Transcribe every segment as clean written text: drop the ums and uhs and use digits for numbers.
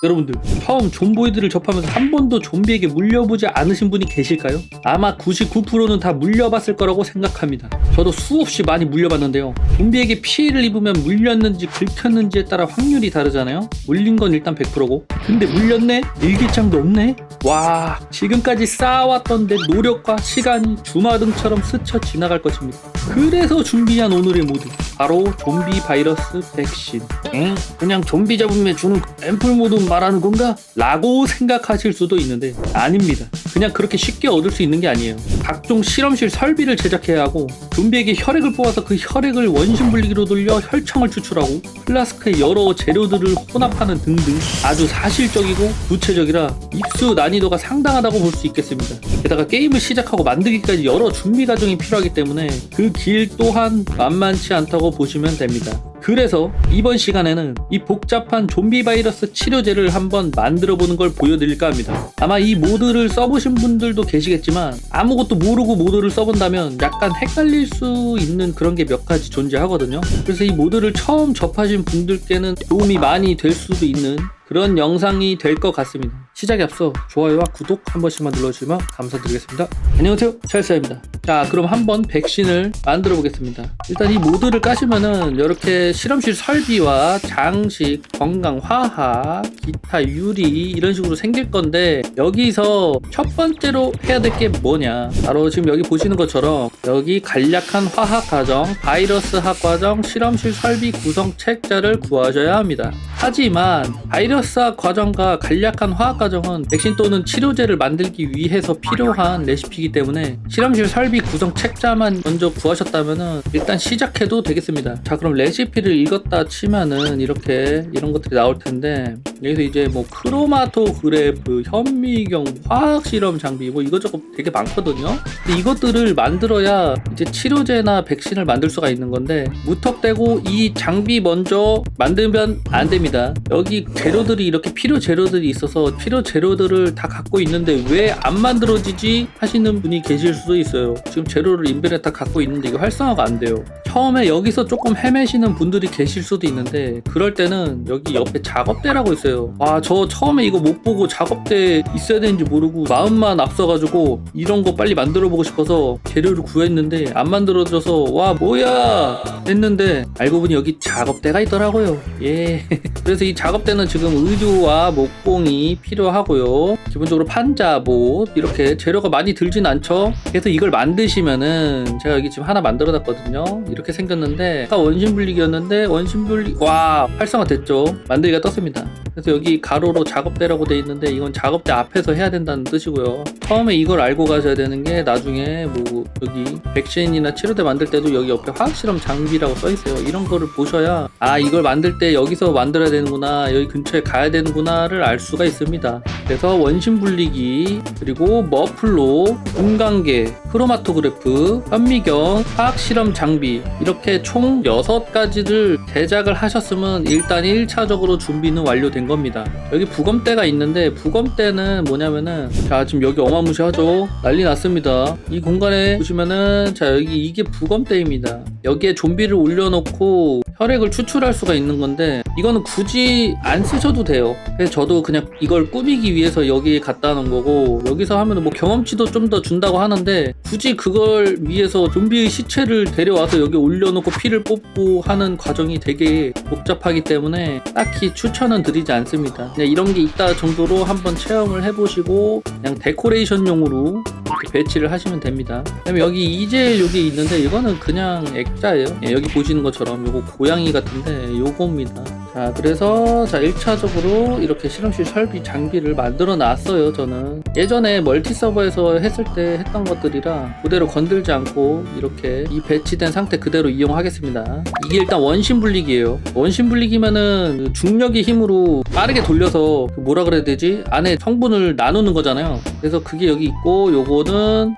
여러분들 처음 좀보이드를 접하면서 한 번도 좀비에게 물려보지 않으신 분이 계실까요? 아마 99%는 다 물려봤을 거라고 생각합니다. 저도 수없이 많이 물려봤는데요. 좀비에게 피해를 입으면 물렸는지 긁혔는지에 따라 확률이 다르잖아요. 물린 건 일단 100%고 근데 물렸네? 일기장도 없네? 와, 지금까지 쌓아왔던 내 노력과 시간이 주마등처럼 스쳐 지나갈 것입니다. 그래서 준비한 오늘의 모드, 바로 좀비 바이러스 백신. 그냥 좀비 잡으면 주는 앰플 모드 말하는 건가? 라고 생각하실 수도 있는데 아닙니다. 그냥 그렇게 쉽게 얻을 수 있는 게 아니에요. 각종 실험실 설비를 제작해야 하고, 좀비에게 혈액을 뽑아서 그 혈액을 원심분리기로 돌려 혈청을 추출하고, 플라스크에 여러 재료들을 혼합하는 등등 아주 사실적이고 구체적이라 입수 난이도가 상당하다고 볼 수 있겠습니다. 게다가 게임을 시작하고 만들기까지 여러 준비 과정이 필요하기 때문에 그 길 또한 만만치 않다고 보시면 됩니다. 그래서 이번 시간에는 이 복잡한 좀비 바이러스 치료제를 한번 만들어보는 걸 보여드릴까 합니다. 아마 이 모드를 써보신 분들도 계시겠지만 아무것도 모르고 모드를 써본다면 약간 헷갈릴 수 있는 그런 게 몇 가지 존재하거든요. 그래서 이 모드를 처음 접하신 분들께는 도움이 많이 될 수도 있는 그런 영상이 될 것 같습니다. 시작에 앞서 좋아요와 구독 한 번씩만 눌러주시면 감사드리겠습니다. 안녕하세요, 찰스입니다. 자, 그럼 한번 백신을 만들어 보겠습니다. 일단 이 모드를 까시면은 이렇게 실험실 설비와 장식, 건강, 화학, 기타, 유리 이런 식으로 생길 건데, 여기서 첫 번째로 해야 될 게 뭐냐, 바로 지금 여기 보시는 것처럼 여기 간략한 화학 과정, 바이러스 학 과정, 실험실 설비 구성 책자를 구하셔야 합니다. 하지만 바이러스학 과정과 간략한 화학 과정은 백신 또는 치료제를 만들기 위해서 필요한 레시피이기 때문에 실험실 설비 구성 책자만 먼저 구하셨다면 일단 시작해도 되겠습니다. 자, 그럼 레시피를 읽었다 치면은 이렇게 이런 것들이 나올 텐데, 여기서 이제 뭐 크로마토그래프, 현미경, 화학실험 장비 뭐 이것저것 되게 많거든요. 근데 이것들을 만들어야 이제 치료제나 백신을 만들 수가 있는 건데, 무턱대고 이 장비 먼저 만들면 안 됩니다. 여기 재료들이 이렇게 필요 재료들이 있어서 필요 재료들을 다 갖고 있는데 왜 안 만들어지지 하시는 분이 계실 수도 있어요. 지금 재료를 인벤에 다 갖고 있는데 이게 활성화가 안 돼요. 처음에 여기서 조금 헤매시는 분들이 계실 수도 있는데, 그럴 때는 여기 옆에 작업대라고 있어요. 와, 저 처음에 이거 못 보고 작업대 있어야 되는지 모르고 마음만 앞서가지고 이런 거 빨리 만들어 보고 싶어서 재료를 구했는데 안 만들어져서 와 뭐야 했는데 알고 보니 여기 작업대가 있더라고요. 예. 그래서 이 작업대는 지금 의류와 목공이 필요하고요. 기본적으로 판자봇 이렇게 재료가 많이 들진 않죠. 그래서 이걸 만드시면은, 제가 여기 지금 하나 만들어 놨거든요. 이렇게 생겼는데 아까 원심분리기였는데 와, 활성화 됐죠. 만들기가 떴습니다. 그래서 여기 가로로 작업대라고 돼 있는데 이건 작업대 앞에서 해야 된다는 뜻이고요. 처음에 이걸 알고 가셔야 되는 게, 나중에 뭐 여기 백신이나 치료제 만들 때도 여기 옆에 화학실험 장비라고 써 있어요. 이런 거를 보셔야 아, 이걸 만들 때 여기서 만들어야 되는구나, 여기 근처에 가야 되는구나를 알 수가 있습니다. 그래서 원심분리기, 그리고 머플로, 분광계, 크로마토그래프, 현미경, 화학실험 장비, 이렇게 총 6가지를 제작을 하셨으면 일단 1차적으로 준비는 완료된 겁니다. 여기 부검대가 있는데, 부검대는 뭐냐면은, 자, 지금 여기 어마무시하죠. 난리 났습니다. 이 공간에 보시면은, 자, 여기 이게 부검대입니다. 여기에 좀비를 올려놓고 혈액을 추출할 수가 있는 건데, 이거는 굳이 안 쓰셔도 돼요. 그래서 저도 그냥 이걸 꾸미기 위해서 여기에 갖다 놓은 거고, 여기서 하면 뭐 경험치도 좀 더 준다고 하는데, 굳이 그걸 위해서 좀비의 시체를 데려와서 여기 올려놓고 피를 뽑고 하는 과정이 되게 복잡하기 때문에 딱히 추천은 드리지 않습니다. 그냥 이런 게 있다 정도로 한번 체험을 해보시고 그냥 데코레이션용으로 이렇게 배치를 하시면 됩니다. 그다음에 여기 이젤 여기 있는데 이거는 그냥 액자예요. 예, 여기 보시는 것처럼 요거 고양이 같은데 요겁니다. 자, 그래서 자 1차적으로 이렇게 실험실 설비 장비를 만들어 놨어요. 저는 예전에 멀티 서버에서 했을 때 했던 것들이라 그대로 건들지 않고 이렇게 이 배치된 상태 그대로 이용하겠습니다. 이게 일단 원심분리기예요. 원심분리기면은 중력의 힘으로 빠르게 돌려서 뭐라 그래야 되지? 안에 성분을 나누는 거잖아요. 그래서 그게 여기 있고, 요거는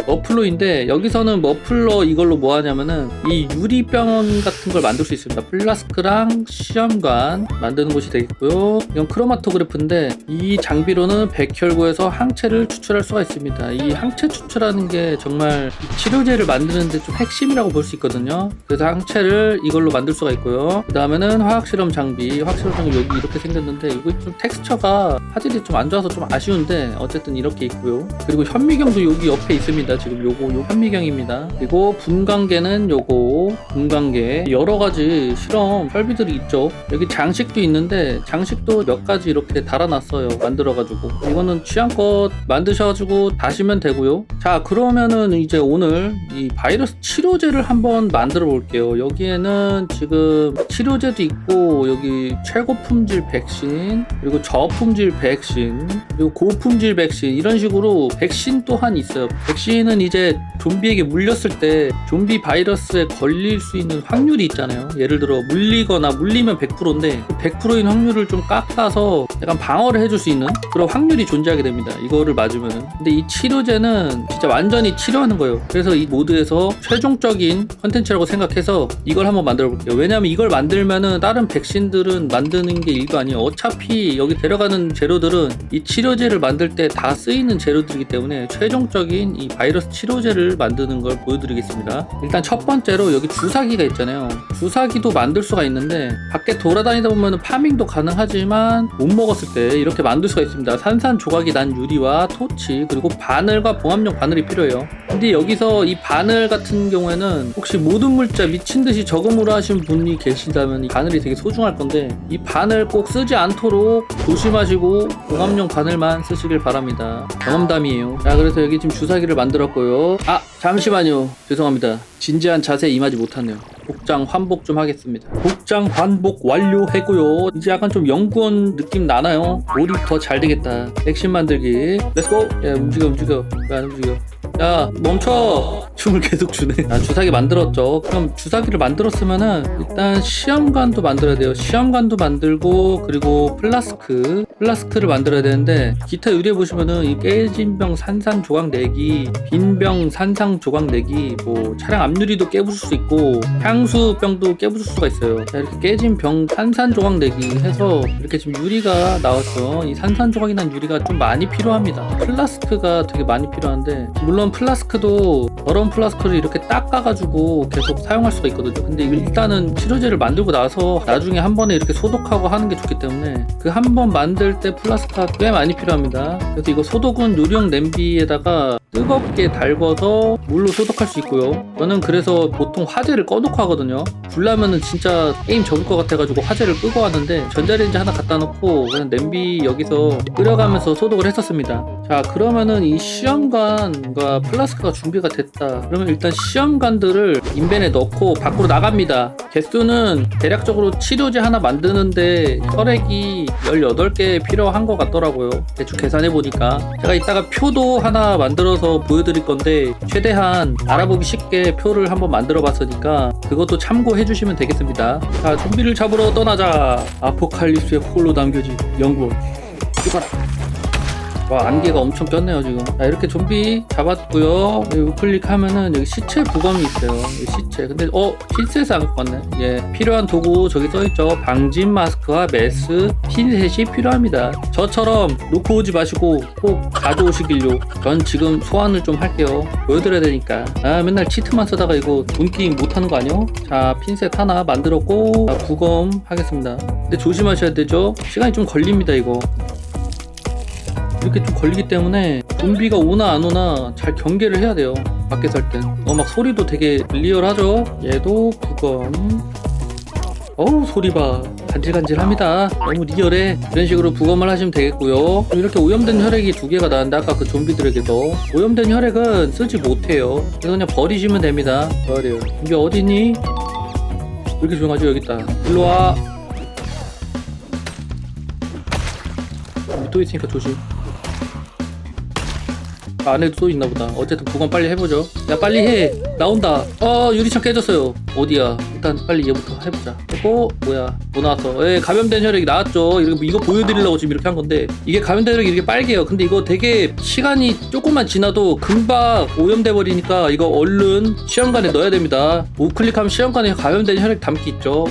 머플로인데, 여기서는 머플러 이걸로 뭐 하냐면은 이 유리병 같은 걸 만들 수 있습니다. 플라스크랑 시험관 만드는 곳이 되겠고요. 이건 크로마토그래프인데 이 장비로는 백혈구에서 항체를 추출할 수가 있습니다. 이 항체 추출하는 게 정말 치료제를 만드는데 좀 핵심이라고 볼 수 있거든요. 그래서 항체를 이걸로 만들 수가 있고요. 그 다음에는 화학실험 장비. 화학실험 장비 여기 이렇게 생겼는데 이거 좀 텍스처가 화질이 좀 안 좋아서 좀 아쉬운데 어쨌든 이렇게 있고요. 그리고 현미경도 여기 옆에 있습니다. 지금 요거 현미경입니다. 그리고 분광계는 요거 분광계, 여러 가지 실험 설비들이 있죠. 여기 장식도 있는데 장식도 몇 가지 이렇게 달아놨어요. 만들어가지고 이거는 취향껏 만드셔가지고 다시면 되고요. 자, 그러면은 이제 오늘 이 바이러스 치료제를 한번 만들어 볼게요. 여기에는 지금 치료제도 있고 여기 최고 품질 백신, 그리고 저품질 백신, 그리고 고품질 백신, 이런 식으로 백신 또한 있어요. 백신은 이제 좀비에게 물렸을 때 좀비 바이러스에 걸릴 수 있는 확률이 있잖아요. 예를 들어 물리면 100%인데 100%인 확률을 좀 깎아서 약간 방어를 해줄 수 있는 그런 확률이 존재하게 됩니다. 이거를 맞으면은. 근데 이 치료제는 진짜 완전히 치료하는 거예요. 그래서 이 모드에서 최종적인 컨텐츠라고 생각해서 이걸 한번 만들어 볼게요. 왜냐면 이걸 만들면은 다른 백신들은 만드는 게 일도 아니에요. 어차피 여기 데려가는 재료들은 이 치료제를 만들 때 다 쓰이는 재료들이기 때문에 최종적인 이 바이러스 치료제를 만드는 걸 보여드리겠습니다. 일단 첫 번째로 여기 주사기가 있잖아요. 주사기도 만들 수가 있는데 밖에 돌아다니다 보면 파밍도 가능하지만 못 먹었을 때 이렇게 만들 수가 있습니다. 산산조각이 난 유리와 토치, 그리고 바늘과 봉합용 바늘이 필요해요. 근데 여기서 이 바늘 같은 경우에는 혹시 모든 물자 미친듯이 저금으로 하신 분이 계신다면 이 바늘이 되게 소중할 건데 이 바늘 꼭 쓰지 않도록 조심하시고 봉합용 바늘만 쓰시길 바랍니다. 경험담이에요. 자, 그래서 여기 지금 주사기를 만들었고요. 아, 잠시만요. 죄송합니다. 진지한 자세에 임하지 못하네요. 복장 환복 좀 하겠습니다. 복장 환복 완료했고요. 이제 약간 좀 연구원 느낌 나나요? 몰입 더 잘 되겠다. 액션 만들기. 렛츠고! 야, 움직여. 왜 안 움직여? 야, 멈춰! 춤을 계속 추네. 주사기 만들었죠. 그럼 주사기를 만들었으면은 일단 시험관도 만들어야 돼요. 시험관도 만들고, 그리고 플라스크를 만들어야 되는데, 기타 유리에 보시면은 이 깨진 병 산산조각 내기, 빈 병 산산조각 내기, 뭐 차량 앞유리도 깨부술 수 있고 향수병도 깨부술 수가 있어요. 자, 이렇게 깨진 병 산산조각 내기 해서 이렇게 지금 유리가 나왔죠. 이 산산조각이 난 유리가 좀 많이 필요합니다. 플라스크가 되게 많이 필요한데, 물론 플라스크도 더러운 플라스크를 이렇게 닦아가지고 계속 사용할 수가 있거든요. 근데 일단은 치료제를 만들고 나서 나중에 한 번에 이렇게 소독하고 하는 게 좋기 때문에 그 한 번 만들 때 플라스크가 꽤 많이 필요합니다. 그래서 이거 소독은 요리용 냄비에다가 뜨겁게 달궈서 물로 소독할 수 있고요. 저는 그래서 보통 화재를 꺼놓고 하거든요. 불나면은 진짜 게임 접을 것 같아가지고 화재를 끄고 하는데 전자레인지 하나 갖다 놓고 그냥 냄비 여기서 끓여가면서 소독을 했었습니다. 자, 그러면은 이 시험관과 플라스크가 준비가 됐다. 그러면 일단 시험관들을 인벤에 넣고 밖으로 나갑니다. 개수는 대략적으로 치료제 하나 만드는데 혈액이 18개 필요한 것 같더라고요. 대충 계산해보니까. 제가 이따가 표도 하나 만들어서 보여드릴 건데 최대한 알아보기 쉽게 표를 한번 만들어 봤으니까 그것도 참고해 주시면 되겠습니다. 자, 좀비를 잡으러 떠나자. 아포칼립스의 홀로 담겨진 연구원 죽어라. 와, 안개가 엄청 꼈네요 지금. 자, 이렇게 좀비 잡았고요. 여기 우클릭하면은 여기 시체 부검이 있어요. 여기 시체. 근데 핀셋을 안 갖고 왔네. 예, 필요한 도구 저기 써있죠. 방진 마스크와 메스, 핀셋이 필요합니다. 저처럼 놓고 오지 마시고 꼭 가져오시길요. 전 지금 소환을 좀 할게요. 보여드려야 되니까. 아, 맨날 치트만 쓰다가 이거 돈게임 못하는 거 아니요? 자, 핀셋 하나 만들었고, 자, 부검 하겠습니다. 근데 조심하셔야 되죠. 시간이 좀 걸립니다 이거. 이렇게 좀 걸리기 때문에 좀비가 오나 안 오나 잘 경계를 해야 돼요. 밖에서 할 땐. 막 소리도 되게 리얼하죠? 얘도 부검. 어우, 소리 봐. 간질간질합니다. 너무 리얼해. 이런 식으로 부검을 하시면 되겠고요. 이렇게 오염된 혈액이 2개가 나왔는데 아까 그 좀비들에게서 오염된 혈액은 쓰지 못해요. 그래서 그냥 버리시면 됩니다. 버려요. 이게 어디니? 왜 이렇게 조용하죠? 여기 있다. 일로와. 여기 또 있으니까 조심. 안에도 또 있나보다. 어쨌든 부검 빨리 해보죠. 야, 빨리 해. 나온다. 유리창 깨졌어요. 어디야? 일단 빨리 얘부터 해보자. 뭐야, 뭐 나왔어? 감염된 혈액이 나왔죠. 이거 보여드리려고 지금 이렇게 한 건데, 이게 감염된 혈액이 이렇게 빨개요. 근데 이거 되게 시간이 조금만 지나도 금방 오염돼 버리니까 이거 얼른 시험관에 넣어야 됩니다. 우클릭하면 시험관에 감염된 혈액 담기 있죠.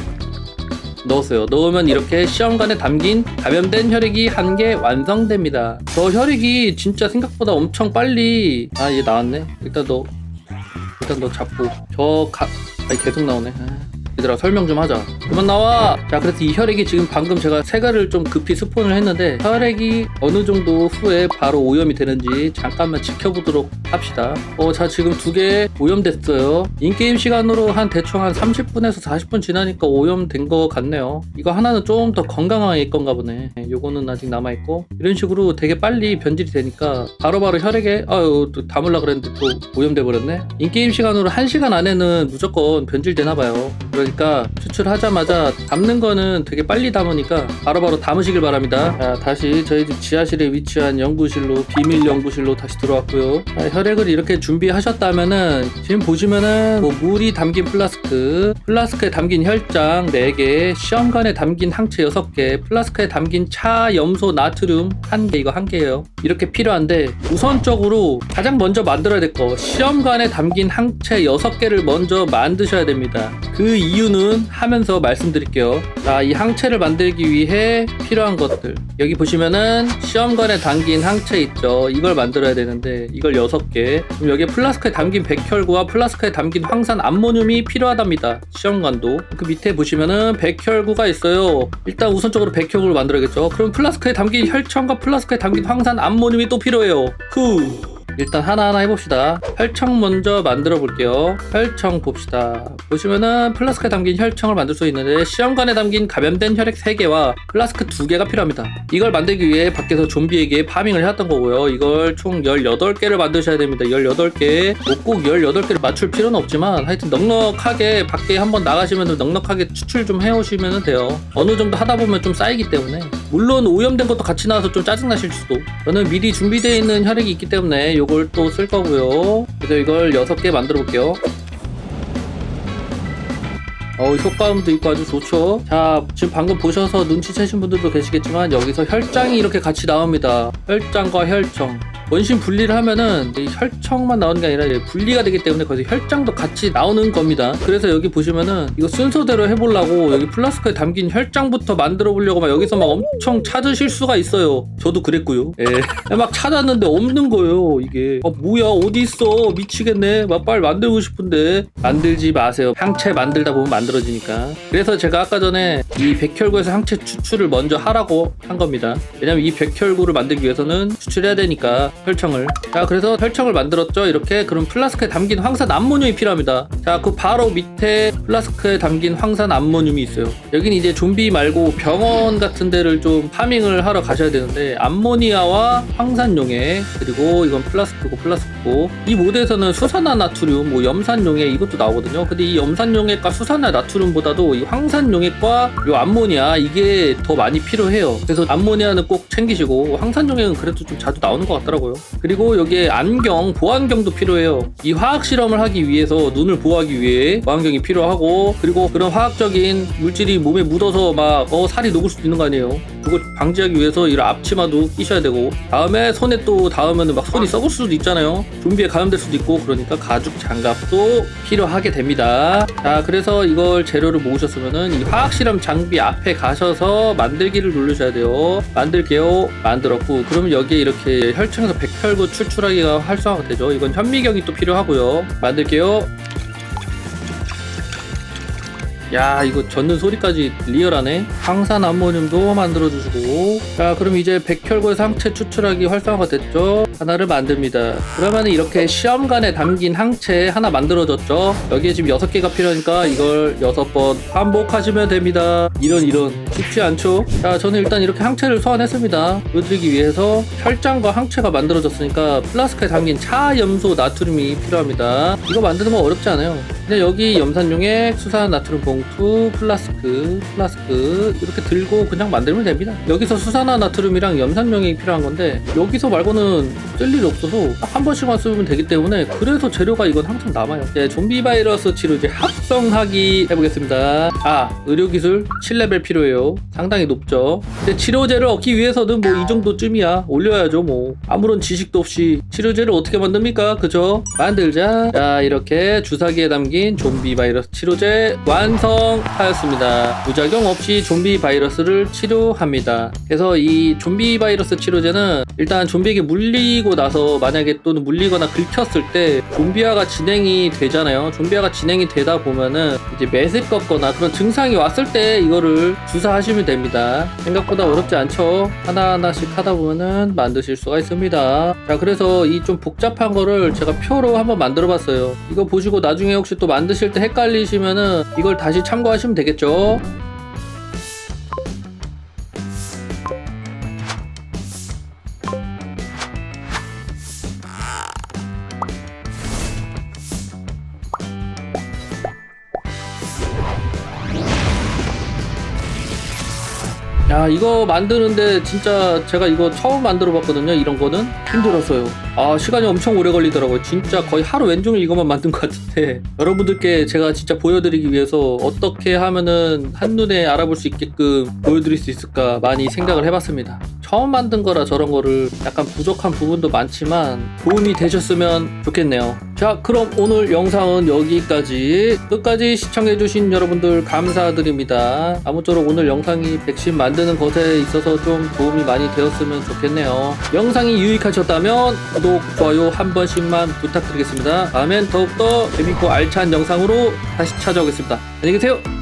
넣었어요. 넣으면 이렇게 시험관에 담긴 감염된 혈액이 한 개 완성됩니다. 저 혈액이 진짜 생각보다 엄청 빨리 얘 나왔네. 일단 너 잡고 아니 계속 나오네. 얘들아 설명 좀 하자. 그만 나와. 자, 그래서 이 혈액이 지금 방금 제가 세가를 좀 급히 스폰을 했는데 혈액이 어느 정도 후에 바로 오염이 되는지 잠깐만 지켜보도록 합시다. 자, 지금 2개 오염됐어요. 인게임 시간으로 대충 한 30분에서 40분 지나니까 오염된 것 같네요. 이거 하나는 좀 더 건강하게 있건가 보네. 요거는 아직 남아있고, 이런 식으로 되게 빨리 변질이 되니까 바로바로 혈액에 또 담으려고 그랬는데 또 오염돼 버렸네. 인게임 시간으로 1시간 안에는 무조건 변질되나봐요. 그러니까 추출하자마자 담는 거는 되게 빨리 담으니까 바로바로 담으시길 바랍니다. 자, 다시 저희 집 지하실에 위치한 연구실로, 비밀 연구실로 다시 들어왔고요. 자, 혈액을 이렇게 준비하셨다면은 지금 보시면은 물이 담긴 플라스크에 담긴 혈장 4개, 시험관에 담긴 항체 6개, 플라스크에 담긴 차, 염소, 나트륨 1개, 이거 1개예요. 이렇게 필요한데 우선적으로 가장 먼저 만들어야 될 거, 시험관에 담긴 항체 6개를 먼저 만드셔야 됩니다. 그 이유는 하면서 말씀드릴게요. 자, 이 항체를 만들기 위해 필요한 것들, 여기 보시면은 시험관에 담긴 항체 있죠. 이걸 만들어야 되는데 이걸 6개. 그럼 여기에 플라스크에 담긴 백혈구와 플라스크에 담긴 황산 암모늄이 필요하답니다. 시험관도. 그 밑에 보시면은 백혈구가 있어요. 일단 우선적으로 백혈구를 만들어야겠죠. 그럼 플라스크에 담긴 혈청과 플라스크에 담긴 황산 암모늄이 또 필요해요. 일단 하나하나 해봅시다. 혈청 먼저 만들어 볼게요. 혈청 봅시다. 보시면은 플라스크에 담긴 혈청을 만들 수 있는데 시험관에 담긴 감염된 혈액 3개와 플라스크 2개가 필요합니다. 이걸 만들기 위해 밖에서 좀비에게 파밍을 해왔던 거고요. 이걸 총 18개를 만드셔야 됩니다. 18개. 꼭 18개를 맞출 필요는 없지만 하여튼 넉넉하게 밖에 한번 나가시면 넉넉하게 추출 좀 해오시면 돼요. 어느 정도 하다 보면 좀 쌓이기 때문에. 물론 오염된 것도 같이 나와서 좀 짜증나실 수도. 저는 미리 준비되어 있는 혈액이 있기 때문에 이걸 또 쓸 거고요. 그래서 이걸 6개 만들어 볼게요. 효과음도 있고 아주 좋죠. 자, 지금 방금 보셔서 눈치채신 분들도 계시겠지만 여기서 혈장이 이렇게 같이 나옵니다. 혈장과 혈청. 원심 분리를 하면은 이 혈청만 나오는 게 아니라 분리가 되기 때문에 거기서 혈장도 같이 나오는 겁니다. 그래서 여기 보시면은 이거 순서대로 해보려고 여기 플라스크에 담긴 혈장부터 만들어 보려고 막 여기서 막 엄청 찾으실 수가 있어요. 저도 그랬고요. 막 찾았는데 없는 거예요. 이게 뭐야, 어디 있어, 미치겠네. 막 빨리 만들고 싶은데 만들지 마세요. 항체 만들다 보면 만들어지니까. 그래서 제가 아까 전에 이 백혈구에서 항체 추출을 먼저 하라고 한 겁니다. 왜냐면 이 백혈구를 만들기 위해서는 추출해야 되니까 혈청을. 자, 그래서 혈청을 만들었죠. 이렇게. 그럼 플라스크에 담긴 황산 암모늄이 필요합니다. 자, 그 바로 밑에 플라스크에 담긴 황산 암모늄이 있어요. 여긴 이제 좀비 말고 병원 같은 데를 좀 파밍을 하러 가셔야 되는데, 암모니아와 황산용액, 그리고 이건 플라스크고 이 모드에서는 수산화 나트륨, 염산용액 이것도 나오거든요. 근데 이 염산용액과 수산화 나트륨보다도 이 황산용액과 요 암모니아, 이게 더 많이 필요해요. 그래서 암모니아는 꼭 챙기시고 황산용액은 그래도 좀 자주 나오는 것 같더라고요. 그리고 여기에 안경, 보안경도 필요해요. 이 화학 실험을 하기 위해서 눈을 보호하기 위해 보안경이 필요하고, 그리고 그런 화학적인 물질이 몸에 묻어서 막 살이 녹을 수도 있는 거 아니에요. 그걸 방지하기 위해서 이런 앞치마도 끼셔야 되고, 다음에 손에 또 닿으면 막 손이 썩을 수도 있잖아요. 좀비에 감염될 수도 있고. 그러니까 가죽 장갑도 필요하게 됩니다. 자, 그래서 이걸 재료를 모으셨으면은 이 화학 실험 장비 앞에 가셔서 만들기를 누르셔야 돼요. 만들게요. 만들었고, 그러면 여기에 이렇게 혈청에서 백혈구 추출하기가 활성화가 되죠. 이건 현미경이 또 필요하고요. 만들게요. 야, 이거 젓는 소리까지 리얼하네. 황산 암모늄도 만들어주시고. 자, 그럼 이제 백혈구에서 항체 추출하기 활성화가 됐죠. 하나를 만듭니다. 그러면 이렇게 시험관에 담긴 항체 하나 만들어졌죠. 여기에 지금 6개가 필요하니까 이걸 6번 반복하시면 됩니다. 이런 쉽지 않죠. 자, 저는 일단 이렇게 항체를 소환했습니다. 보여드리기 위해서 혈장과 항체가 만들어졌으니까 플라스크에 담긴 차, 염소, 나트륨이 필요합니다. 이거 만드는 건 어렵지 않아요. 그냥 여기 염산용액, 수산 나트륨 봉투, 플라스크 이렇게 들고 그냥 만들면 됩니다. 여기서 수산화 나트륨이랑 염산용액이 필요한 건데 여기서 말고는 쓸 일이 없어서 한 번씩만 쓰면 되기 때문에, 그래서 재료가 이건 항상 남아요. 이제 좀비 바이러스 치료제 합성하기 해보겠습니다. 의료기술 7레벨 필요해요. 상당히 높죠. 근데 치료제를 얻기 위해서는 이 정도쯤이야 올려야죠. 아무런 지식도 없이 치료제를 어떻게 만듭니까? 그죠? 만들자. 자, 이렇게 주사기에 담긴 생긴 좀비 바이러스 치료제 완성하였습니다. 부작용 없이 좀비 바이러스를 치료합니다. 그래서 이 좀비 바이러스 치료제는 일단 좀비에게 물리고 나서 만약에 또는 물리거나 긁혔을 때 좀비화가 진행이 되잖아요. 좀비화가 진행이 되다 보면은 이제 매습 걷거나 그런 증상이 왔을 때 이거를 주사하시면 됩니다. 생각보다 어렵지 않죠? 하나하나씩 하다 보면은 만드실 수가 있습니다. 자, 그래서 이 좀 복잡한 거를 제가 표로 한번 만들어 봤어요. 이거 보시고 나중에 혹시 또 만드실 때 헷갈리시면은 이걸 다시 참고하시면 되겠죠? 야, 이거 만드는데 진짜 제가 이거 처음 만들어 봤거든요. 이런 거는 힘들었어요. 시간이 엄청 오래 걸리더라고요. 진짜 거의 하루 왼종일 이것만 만든 것 같은데 여러분들께 제가 진짜 보여드리기 위해서 어떻게 하면은 한눈에 알아볼 수 있게끔 보여드릴 수 있을까 많이 생각을 해봤습니다. 처음 만든 거라 저런 거를 약간 부족한 부분도 많지만 도움이 되셨으면 좋겠네요. 자, 그럼 오늘 영상은 여기까지. 끝까지 시청해주신 여러분들 감사드립니다. 아무쪼록 오늘 영상이 백신 만드는 것에 있어서 좀 도움이 많이 되었으면 좋겠네요. 영상이 유익하셨다면 구독, 좋아요 한 번씩만 부탁드리겠습니다. 다음엔 더욱더 재밌고 알찬 영상으로 다시 찾아오겠습니다. 안녕히 계세요.